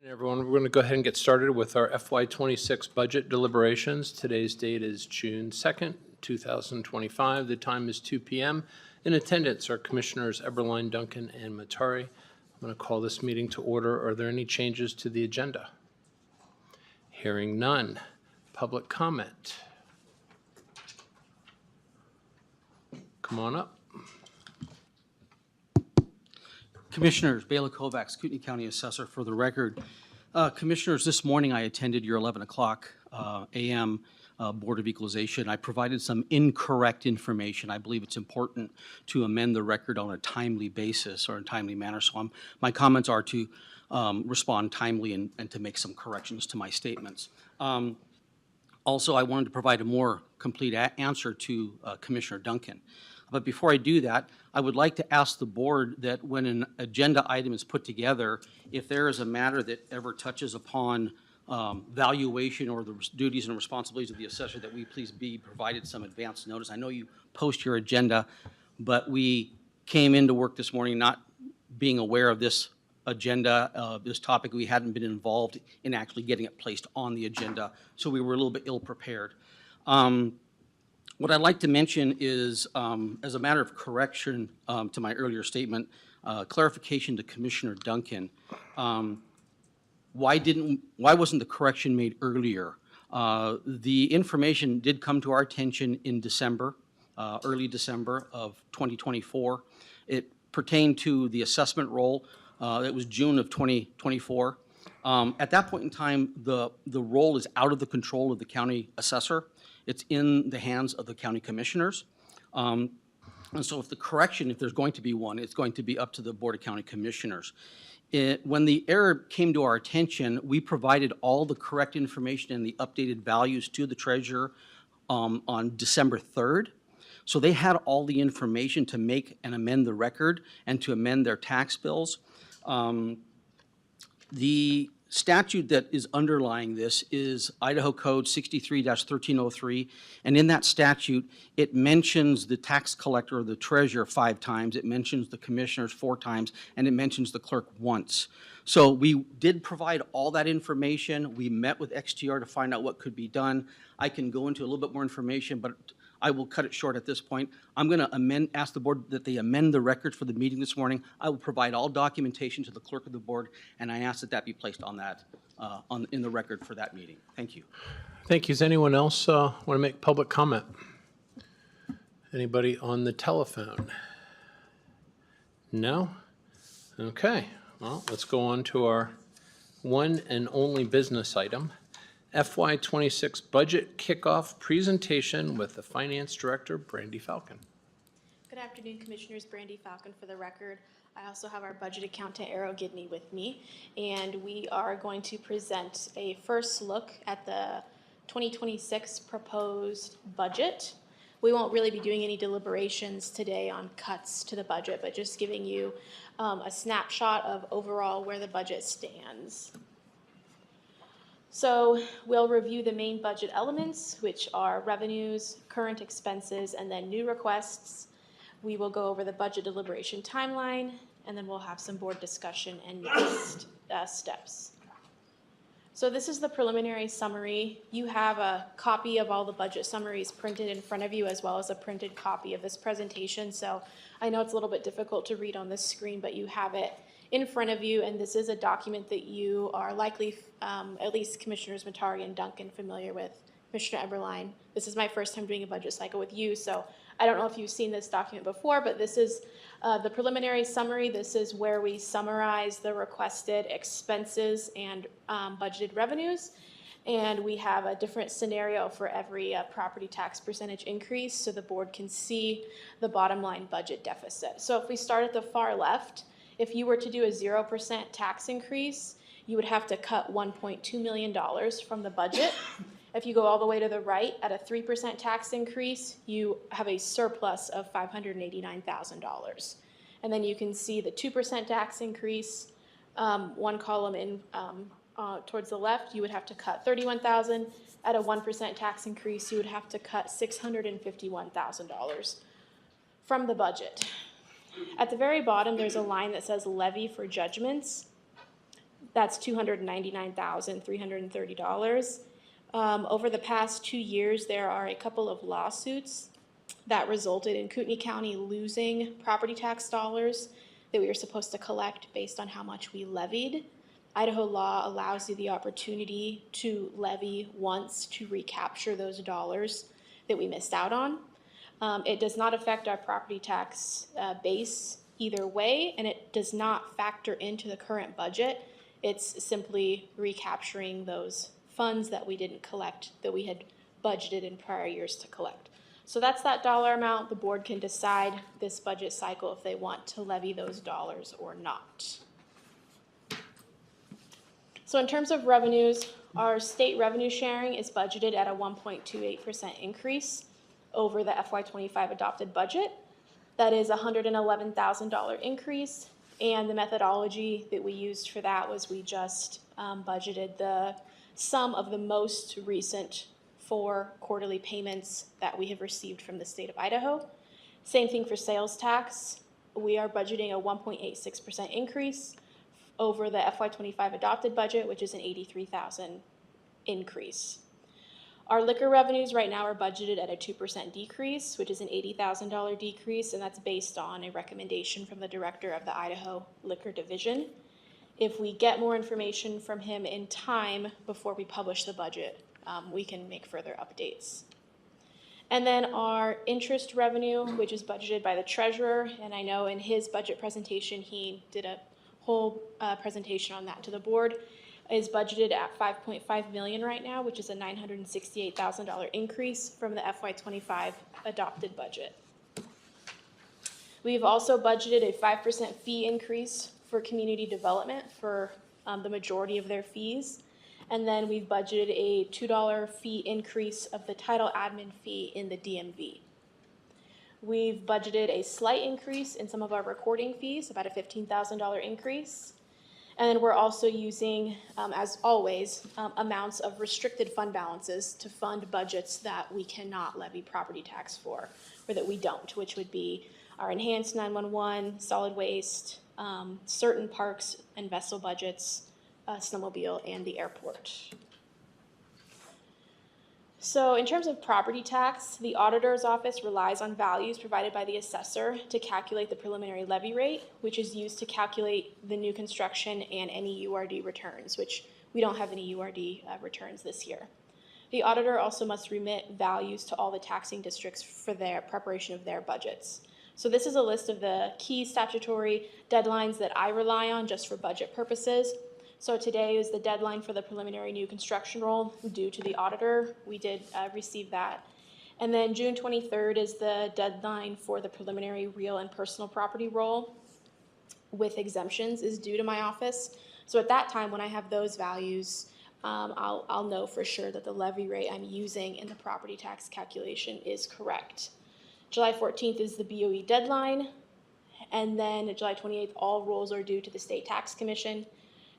Everyone, we're going to go ahead and get started with our FY26 budget deliberations. Today's date is June 2nd, 2025. The time is 2 p.m. In attendance are Commissioners Eberline, Duncan, and Matari. I'm going to call this meeting to order. Are there any changes to the agenda? Hearing none. Public comment. Come on up. Commissioners, Bela Kovacs, Kootenai County Assessor. For the record, Commissioners, this morning I attended your 11 o'clock a.m. Board of Equalization. I provided some incorrect information. I believe it's important to amend the record on a timely basis or in a timely manner. So my comments are to respond timely and to make some corrections to my statements. Also, I wanted to provide a more complete answer to Commissioner Duncan. But before I do that, I would like to ask the board that when an agenda item is put together, if there is a matter that ever touches upon valuation or the duties and responsibilities of the assessor, that we please be provided some advance notice. I know you post your agenda, but we came into work this morning not being aware of this agenda, this topic. We hadn't been involved in actually getting it placed on the agenda, so we were a little bit ill-prepared. What I'd like to mention is, as a matter of correction to my earlier statement, clarification to Commissioner Duncan. Why wasn't the correction made earlier? The information did come to our attention in December, early December of 2024. It pertained to the assessment roll. That was June of 2024. At that point in time, the role is out of the control of the county assessor. It's in the hands of the county commissioners. And so if there's going to be one, it's going to be up to the Board of County Commissioners. When the error came to our attention, we provided all the correct information and the updated values to the treasurer on December 3rd. So they had all the information to make and amend the record and to amend their tax bills. The statute that is underlying this is Idaho Code 63-1303, and in that statute, it mentions the tax collector or the treasurer 5 times, it mentions the commissioners 4 times, and it mentions the clerk once. So we did provide all that information. We met with XTR to find out what could be done. I can go into a little bit more information, but I will cut it short at this point. I'm going to ask the board that they amend the records for the meeting this morning. I will provide all documentation to the clerk of the board, and I ask that that be placed on that, in the record for that meeting. Thank you. Thank you. Does anyone else want to make public comment? Anybody on the telephone? No? Okay. Well, let's go on to our one and only business item. FY26 budget kickoff presentation with the Finance Director, Brandy Falcon. Good afternoon, Commissioners. Brandy Falcon for the record. I also have our budget accountant, Arrow Gidney, with me, and we are going to present a first look at the 2026 proposed budget. We won't really be doing any deliberations today on cuts to the budget, but just giving you a snapshot of overall where the budget stands. So we'll review the main budget elements, which are revenues, current expenses, and then new requests. We will go over the budget deliberation timeline, and then we'll have some board discussion and next steps. So this is the preliminary summary. You have a copy of all the budget summaries printed in front of you, as well as a printed copy of this presentation. So I know it's a little bit difficult to read on this screen, but you have it in front of you, and this is a document that you are likely, at least Commissioners Matari and Duncan, familiar with. Commissioner Eberline, this is my first time doing a budget cycle with you, so I don't know if you've seen this document before, but this is the preliminary summary. This is where we summarize the requested expenses and budgeted revenues, and we have a different scenario for every property tax percentage increase, so the board can see the bottom line budget deficit. So if we start at the far left, if you were to do a 0% tax increase, you would have to cut $1.2 million from the budget. If you go all the way to the right, at a 3% tax increase, you have a surplus of $589,000. And then you can see the 2% tax increase, one column in towards the left, you would have to cut $31,000. At a 1% tax increase, you would have to cut $651,000 from the budget. At the very bottom, there's a line that says levy for judgments. That's $299,330. Over the past 2 years, there are a couple of lawsuits that resulted in Kootenai County losing property tax dollars that we were supposed to collect based on how much we levied. Idaho law allows you the opportunity to levy once to recapture those dollars that we missed out on. It does not affect our property tax base either way, and it does not factor into the current budget. It's simply recapturing those funds that we didn't collect, that we had budgeted in prior years to collect. So that's that dollar amount. The board can decide this budget cycle if they want to levy those dollars or not. So in terms of revenues, our state revenue sharing is budgeted at a 1.28% increase over the FY25 adopted budget. That is a $111,000 increase, and the methodology that we used for that was we just budgeted the sum of the most recent 4 quarterly payments that we have received from the state of Idaho. Same thing for sales tax. We are budgeting a 1.86% increase over the FY25 adopted budget, which is an $83,000 increase. Our liquor revenues right now are budgeted at a 2% decrease, which is an $80,000 decrease, and that's based on a recommendation from the director of the Idaho Liquor Division. If we get more information from him in time before we publish the budget, we can make further updates. And then our interest revenue, which is budgeted by the treasurer, and I know in his budget presentation he did a whole presentation on that to the board, is budgeted at $5.5 million right now, which is a $968,000 increase from the FY25 adopted budget. We've also budgeted a 5% fee increase for community development for the majority of their fees. And then we've budgeted a $2 fee increase of the title admin fee in the DMV. We've budgeted a slight increase in some of our recording fees, about a $15,000 increase. And then we're also using, as always, amounts of restricted fund balances to fund budgets that we cannot levy property tax for, or that we don't, which would be our enhanced 911, solid waste, certain parks and vessel budgets, snowmobile, and the airport. So in terms of property tax, the auditor's office relies on values provided by the assessor to calculate the preliminary levy rate, which is used to calculate the new construction and any URD returns, which we don't have any URD returns this year. The auditor also must remit values to all the taxing districts for their preparation of their budgets. So this is a list of the key statutory deadlines that I rely on just for budget purposes. So today is the deadline for the preliminary new construction roll due to the auditor. We did receive that. And then June 23rd is the deadline for the preliminary real and personal property roll with exemptions is due to my office. So at that time, when I have those values, I'll know for sure that the levy rate I'm using in the property tax calculation is correct. July 14th is the BOE deadline. And then July 28th, all rolls are due to the State Tax Commission.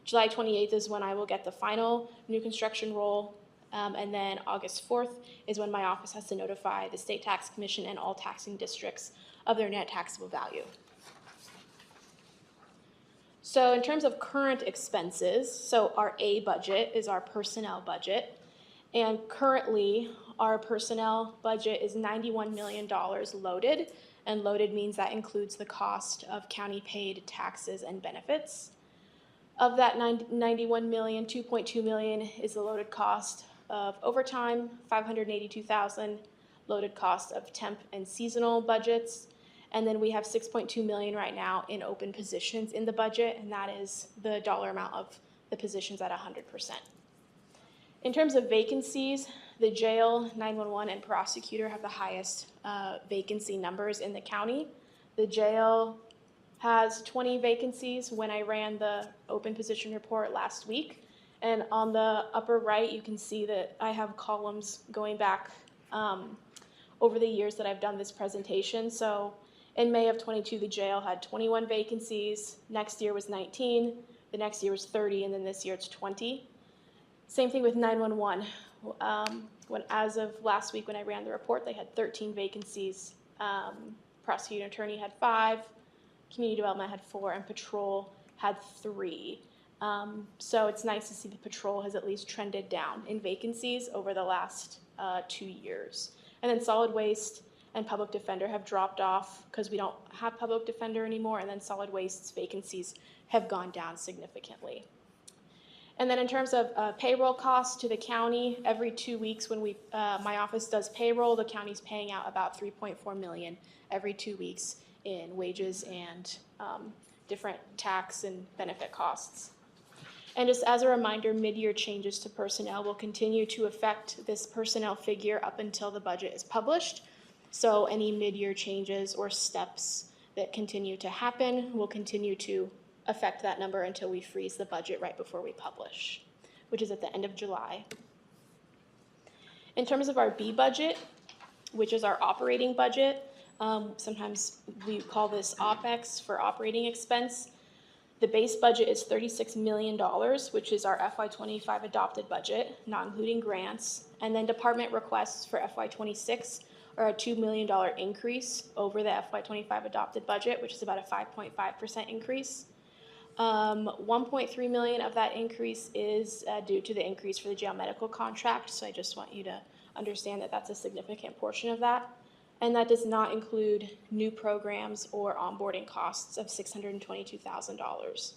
July 28th is when I will get the final new construction roll, and then August 4th is when my office has to notify the State Tax Commission and all taxing districts of their net taxable value. So in terms of current expenses, so our A budget is our personnel budget, and currently our personnel budget is $91 million loaded, and loaded means that includes the cost of county paid taxes and benefits. Of that 91 million, 2.2 million is the loaded cost of overtime, 582,000 loaded cost of temp and seasonal budgets, and then we have 6.2 million right now in open positions in the budget, and that is the dollar amount of the positions at 100%. In terms of vacancies, the jail, 911, and prosecutor have the highest vacancy numbers in the county. The jail has 20 vacancies when I ran the open position report last week. And on the upper right, you can see that I have columns going back over the years that I've done this presentation. So in May of 22, the jail had 21 vacancies. Next year was 19. The next year was 30, and then this year it's 20. Same thing with 911. As of last week when I ran the report, they had 13 vacancies. Prosecuting attorney had 5. Community development had 4, and patrol had 3. So it's nice to see the patrol has at least trended down in vacancies over the last 2 years. And then solid waste and public defender have dropped off because we don't have public defender anymore, and then solid waste's vacancies have gone down significantly. And then in terms of payroll costs to the county, every 2 weeks when my office does payroll, the county's paying out about $3.4 million every 2 weeks in wages and different tax and benefit costs. And just as a reminder, mid-year changes to personnel will continue to affect this personnel figure up until the budget is published. So any mid-year changes or steps that continue to happen will continue to affect that number until we freeze the budget right before we publish, which is at the end of July. In terms of our B budget, which is our operating budget, sometimes we call this OPEX for operating expense. The base budget is $36 million, which is our FY25 adopted budget, not including grants. And then department requests for FY26 are a $2 million increase over the FY25 adopted budget, which is about a 5.5% increase. 1.3 million of that increase is due to the increase for the jail medical contract, so I just want you to understand that that's a significant portion of that. And that does not include new programs or onboarding costs of $622,000.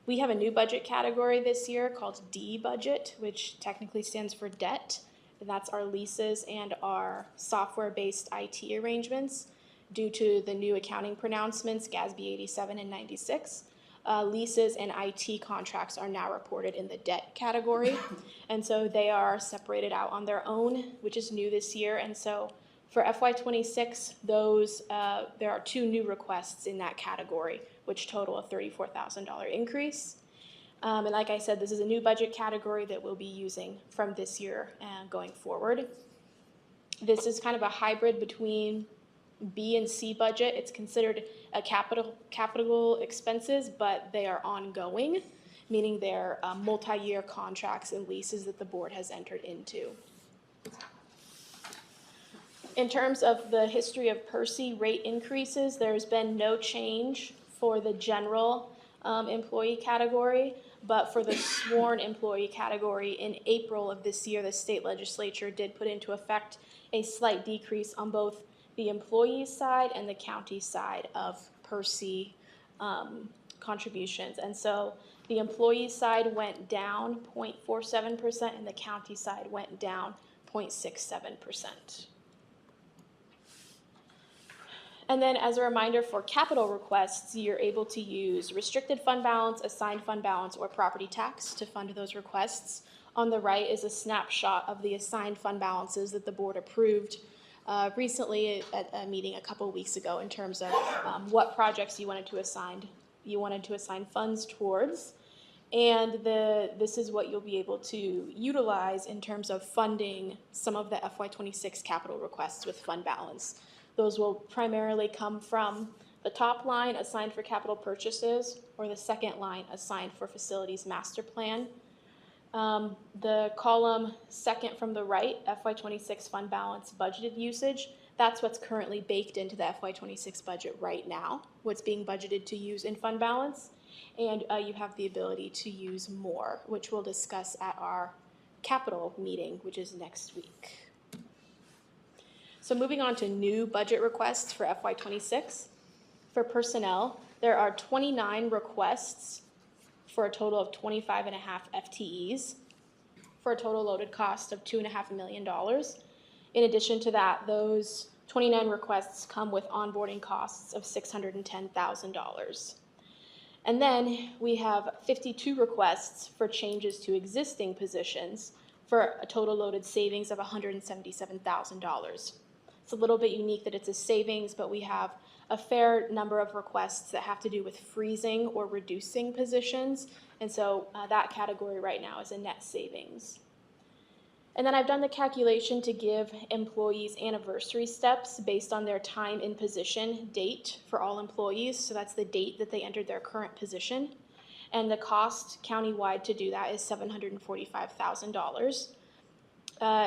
We have a new budget category this year called D budget, which technically stands for debt. And that's our leases and our software-based IT arrangements due to the new accounting pronouncements, GASB 87 and 96. Leases and IT contracts are now reported in the debt category. And so they are separated out on their own, which is new this year. And so for FY26, there are 2 new requests in that category, which total a $34,000 increase. And like I said, this is a new budget category that we'll be using from this year and going forward. This is kind of a hybrid between B and C budget. It's considered a capital expenses, but they are ongoing, meaning they're multi-year contracts and leases that the board has entered into. In terms of the history of Percy rate increases, there's been no change for the general employee category, but for the sworn employee category in April of this year, the state legislature did put into effect a slight decrease on both the employee side and the county side of Percy contributions. And so the employee side went down 0.47% and the county side went down 0.67%. And then as a reminder for capital requests, you're able to use restricted fund balance, assigned fund balance, or property tax to fund those requests. On the right is a snapshot of the assigned fund balances that the board approved recently at a meeting a couple weeks ago in terms of what projects you wanted to assign funds towards. And this is what you'll be able to utilize in terms of funding some of the FY26 capital requests with fund balance. Those will primarily come from the top line assigned for capital purchases or the second line assigned for facilities master plan. The column second from the right, FY26 fund balance budgeted usage, that's what's currently baked into the FY26 budget right now, what's being budgeted to use in fund balance. And you have the ability to use more, which we'll discuss at our capital meeting, which is next week. So moving on to new budget requests for FY26. For personnel, there are 29 requests for a total of 25.5 FTEs for a total loaded cost of $2.5 million. In addition to that, those 29 requests come with onboarding costs of $610,000. And then we have 52 requests for changes to existing positions for a total loaded savings of $177,000. It's a little bit unique that it's a savings, but we have a fair number of requests that have to do with freezing or reducing positions. And so that category right now is a net savings. And then I've done the calculation to give employees anniversary steps based on their time in position date for all employees. So that's the date that they entered their current position. And the cost countywide to do that is $745,000.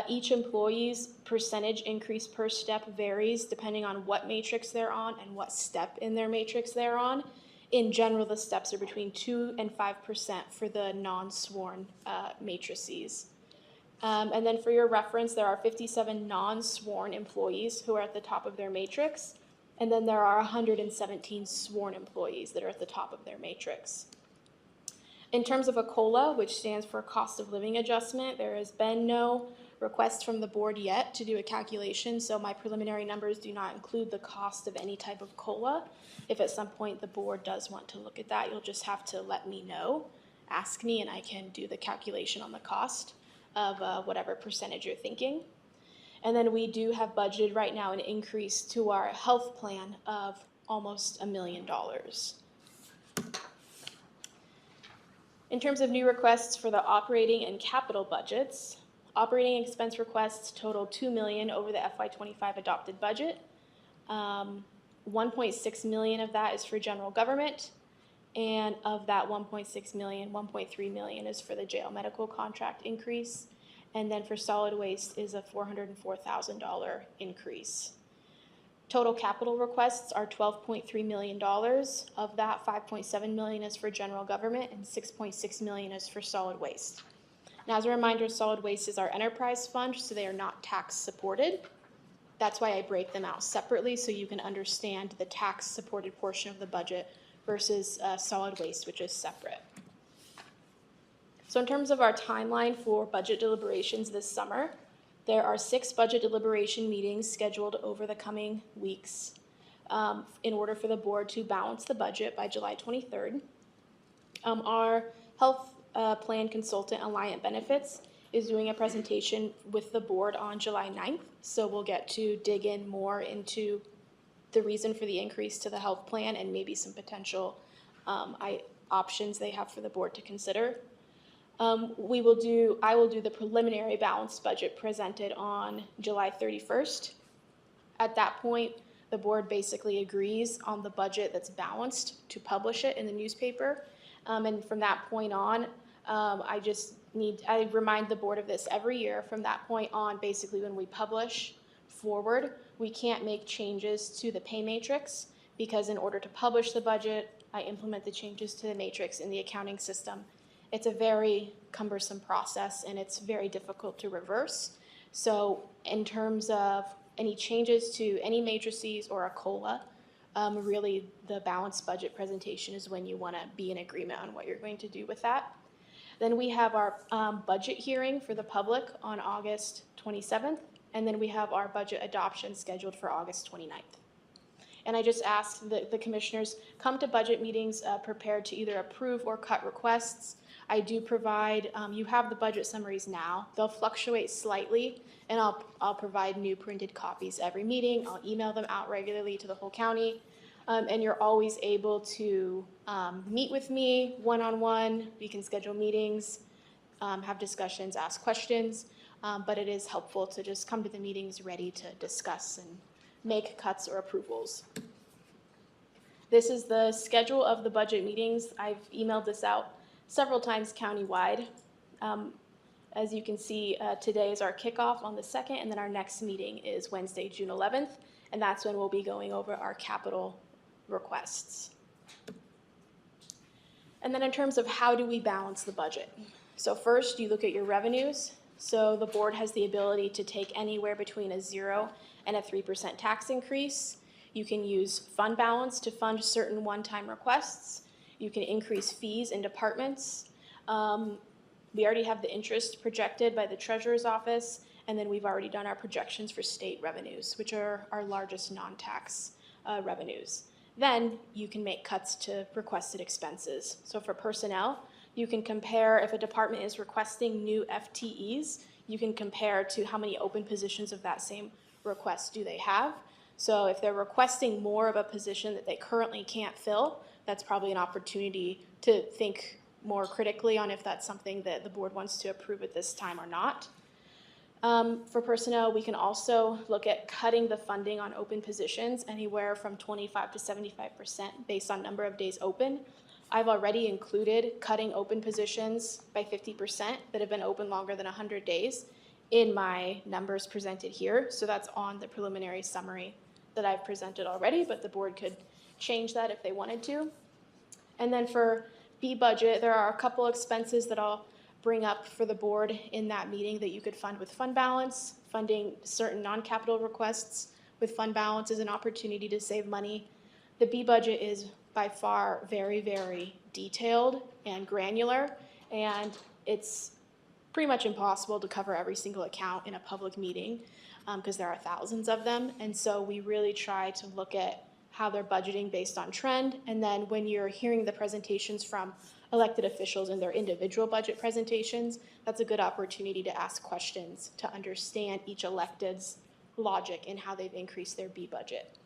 Each employee's percentage increase per step varies depending on what matrix they're on and what step in their matrix they're on. In general, the steps are between 2 and 5% for the non-sworn matrices. And then for your reference, there are 57 non-sworn employees who are at the top of their matrix, and then there are 117 sworn employees that are at the top of their matrix. In terms of a COLA, which stands for cost of living adjustment, there has been no request from the board yet to do a calculation, so my preliminary numbers do not include the cost of any type of COLA. If at some point the board does want to look at that, you'll just have to let me know, ask me, and I can do the calculation on the cost of whatever percentage you're thinking. And then we do have budgeted right now an increase to our health plan of almost $1 million. In terms of new requests for the operating and capital budgets, operating expense requests total $2 million over the FY25 adopted budget. 1.6 million of that is for general government, and of that 1.6 million, 1.3 million is for the jail medical contract increase, and then for solid waste is a $404,000 increase. Total capital requests are $12.3 million. Of that, $5.7 million is for general government and $6.6 million is for solid waste. Now, as a reminder, solid waste is our enterprise fund, so they are not tax supported. That's why I break them out separately, so you can understand the tax supported portion of the budget versus solid waste, which is separate. So in terms of our timeline for budget deliberations this summer, there are 6 budget deliberation meetings scheduled over the coming weeks in order for the board to balance the budget by July 23rd. Our health plan consultant, Alliant Benefits, is doing a presentation with the board on July 9th, so we'll get to dig in more into the reason for the increase to the health plan and maybe some potential options they have for the board to consider. I will do the preliminary balanced budget presented on July 31st. At that point, the board basically agrees on the budget that's balanced to publish it in the newspaper. And from that point on, I remind the board of this every year. From that point on, basically when we publish forward, we can't make changes to the pay matrix because in order to publish the budget, I implement the changes to the matrix in the accounting system. It's a very cumbersome process and it's very difficult to reverse. So in terms of any changes to any matrices or a COLA, really the balanced budget presentation is when you want to be in agreement on what you're going to do with that. Then we have our budget hearing for the public on August 27th, and then we have our budget adoption scheduled for August 29th. And I just ask that the commissioners come to budget meetings prepared to either approve or cut requests. I do provide, you have the budget summaries now. They'll fluctuate slightly, and I'll provide new printed copies every meeting. I'll email them out regularly to the whole county. And you're always able to meet with me one-on-one. We can schedule meetings, have discussions, ask questions, but it is helpful to just come to the meetings ready to discuss and make cuts or approvals. This is the schedule of the budget meetings. I've emailed this out several times countywide. As you can see, today is our kickoff on the 2nd, and then our next meeting is Wednesday, June 11th, and that's when we'll be going over our capital requests. And then in terms of how do we balance the budget? So first, you look at your revenues. So the board has the ability to take anywhere between a 0 and a 3% tax increase. You can use fund balance to fund certain one-time requests. You can increase fees in departments. We already have the interest projected by the treasurer's office, and then we've already done our projections for state revenues, which are our largest non-tax revenues. Then you can make cuts to requested expenses. So for personnel, you can compare if a department is requesting new FTEs, you can compare to how many open positions of that same request do they have. So if they're requesting more of a position that they currently can't fill, that's probably an opportunity to think more critically on if that's something that the board wants to approve at this time or not. For personnel, we can also look at cutting the funding on open positions anywhere from 25 to 75% based on number of days open. I've already included cutting open positions by 50% that have been open longer than 100 days in my numbers presented here. So that's on the preliminary summary that I've presented already, but the board could change that if they wanted to. And then for B budget, there are a couple expenses that I'll bring up for the board in that meeting that you could fund with fund balance. Funding certain non-capital requests with fund balance is an opportunity to save money. The B budget is by far very, very detailed and granular, and it's pretty much impossible to cover every single account in a public meeting because there are thousands of them. And so we really try to look at how they're budgeting based on trend. And then when you're hearing the presentations from elected officials in their individual budget presentations, that's a good opportunity to ask questions to understand each elected's logic in how they've increased their B budget.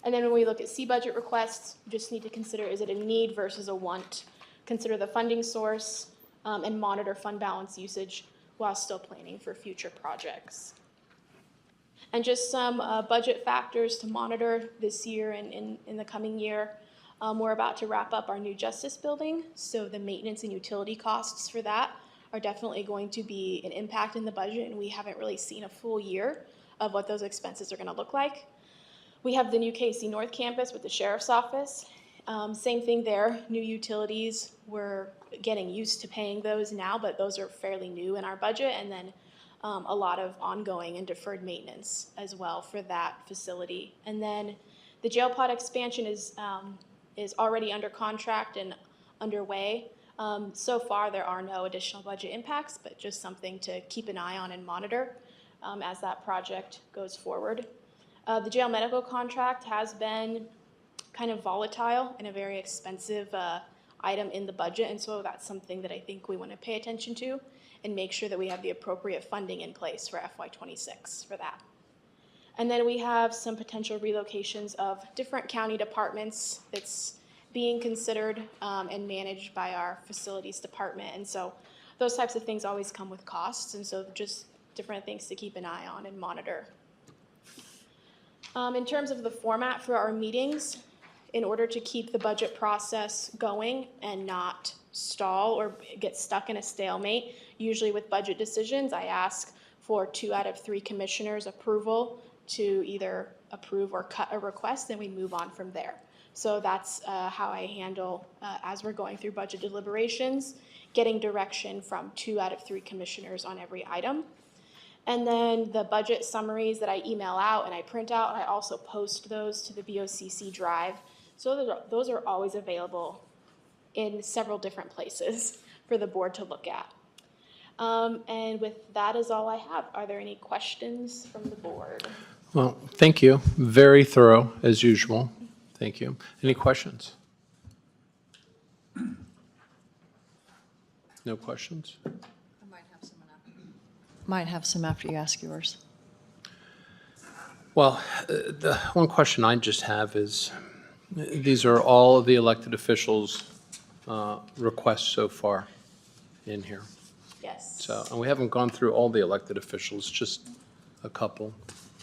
And then when we look at C budget requests, you just need to consider, is it a need versus a want? Consider the funding source and monitor fund balance usage while still planning for future projects. And just some budget factors to monitor this year and in the coming year. We're about to wrap up our new justice building, so the maintenance and utility costs for that are definitely going to be an impact in the budget, and we haven't really seen a full year of what those expenses are going to look like. We have the new KC North campus with the sheriff's office. Same thing there, new utilities. We're getting used to paying those now, but those are fairly new in our budget. And then a lot of ongoing and deferred maintenance as well for that facility. And then the jail pod expansion is already under contract and underway. So far, there are no additional budget impacts, but just something to keep an eye on and monitor as that project goes forward. The jail medical contract has been kind of volatile and a very expensive item in the budget, and so that's something that I think we want to pay attention to and make sure that we have the appropriate funding in place for FY26 for that. And then we have some potential relocations of different county departments that's being considered and managed by our facilities department, and so those types of things always come with costs, and so just different things to keep an eye on and monitor. In terms of the format for our meetings, in order to keep the budget process going and not stall or get stuck in a stalemate, usually with budget decisions, I ask for 2 out of 3 commissioners' approval to either approve or cut a request, and we move on from there. So that's how I handle, as we're going through budget deliberations, getting direction from 2 out of 3 commissioners on every item. And then the budget summaries that I email out and I print out, I also post those to the BOCC drive. So those are always available in several different places for the board to look at. And with that is all I have. Are there any questions from the board? Well, thank you. Very thorough, as usual. Thank you. Any questions? No questions? Might have some after you ask yours. Well, the one question I just have is, these are all of the elected officials' requests so far in here. Yes. So, and we haven't gone through all the elected officials, just a couple.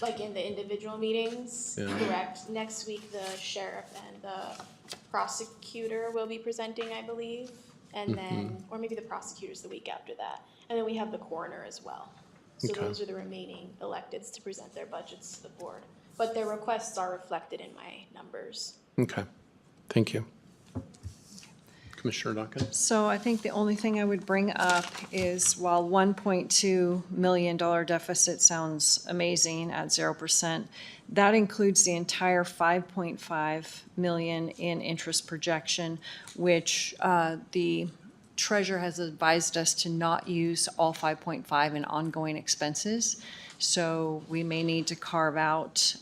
Like in the individual meetings? Yeah. Correct. Next week, the sheriff and the prosecutor will be presenting, I believe. And then, or maybe the prosecutor's the week after that. And then we have the coroner as well. So Okay. those are the remaining electeds to present their budgets to the board. But their requests are reflected in my numbers. Okay, thank you. Commissioner Duncan? So I think the only thing I would bring up is while $1.2 million deficit sounds amazing at 0%, that includes the entire $5.5 million in interest projection, which the treasurer has advised us to not use all 5.5 in ongoing expenses. So we may need to carve out,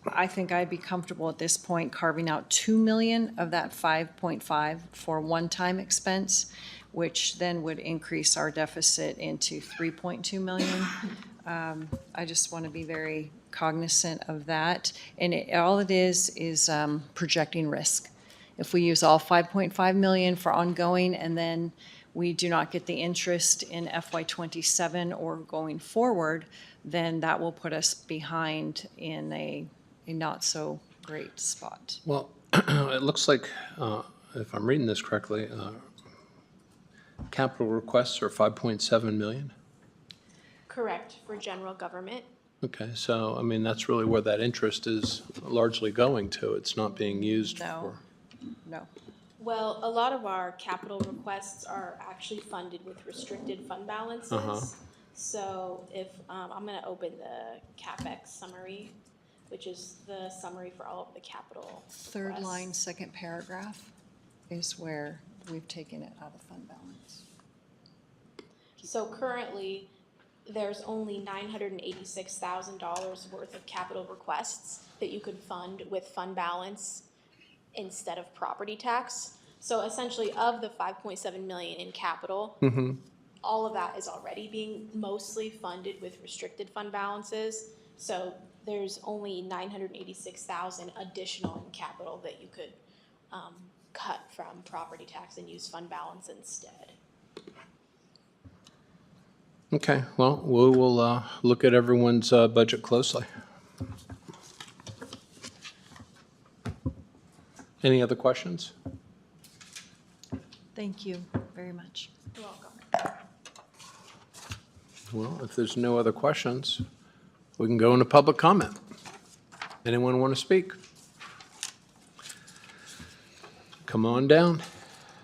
I think I'd be comfortable at this point carving out 2 million of that 5.5 for one-time expense, which then would increase our deficit into 3.2 million. I just want to be very cognizant of that. And all it is projecting risk. If we use all 5.5 million for ongoing and then we do not get the interest in FY27 or going forward, then that will put us behind in a not so great spot. Well, it looks like, if I'm reading this correctly, capital requests are 5.7 million. Correct, for general government. Okay, so, I mean, that's really where that interest is largely going to. It's not being used No. for. No. Well, a lot of our capital requests are actually funded with restricted fund balances. So if, I'm gonna open the CapEx summary, which is the summary for all of the capital Third requests. line, second paragraph is where we've taken it out of fund balance. So currently, there's only $986,000 worth of capital requests that you could fund with fund balance instead of property tax. So essentially, of the 5.7 million in capital, all of that is already being mostly funded with restricted fund balances. So there's only 986,000 additional in capital that you could cut from property tax and use fund balance instead. Okay, well, we will look at everyone's budget closely. Any other questions? Thank you very much. You're welcome. Well, if there's no other questions, we can go into public comment. Anyone want to speak? Come on down.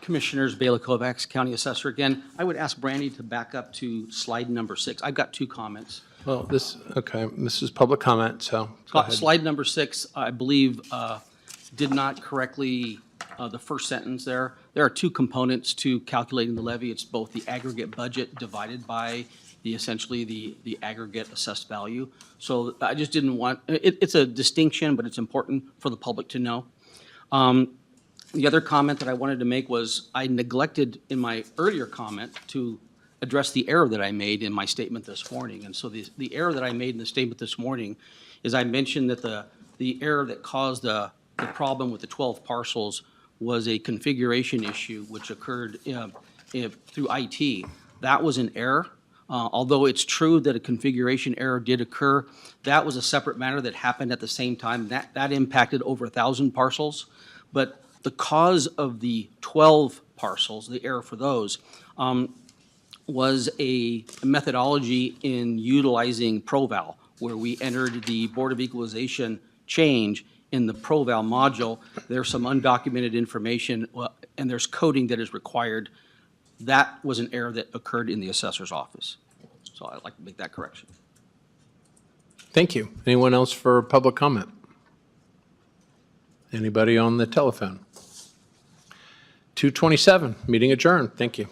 Commissioners, Bela Kovacs, County Assessor again. I would ask Brandy to back up to slide number 6. I've got 2 comments. Well, okay, this is public comment, so go ahead. Slide number 6, I believe, did not correctly, the first sentence there. There are 2 components to calculating the levy. It's both the aggregate budget divided by essentially the aggregate assessed value. So I just didn't want, it's a distinction, but it's important for the public to know. The other comment that I wanted to make was I neglected in my earlier comment to address the error that I made in my statement this morning. And so the error that I made in the statement this morning is I mentioned that the error that caused the problem with the 12 parcels was a configuration issue which occurred through IT. That was an error. Although it's true that a configuration error did occur, that was a separate matter that happened at the same time. That impacted over 1,000 parcels. But the cause of the 12 parcels, the error for those, was a methodology in utilizing ProVal, where we entered the Board of Equalization change in the ProVal module. There's some undocumented information, and there's coding that is required. That was an error that occurred in the assessor's office. So I'd like to make that correction. Thank you. Anyone else for public comment? Anybody on the telephone? 2:27, meeting adjourned. Thank you.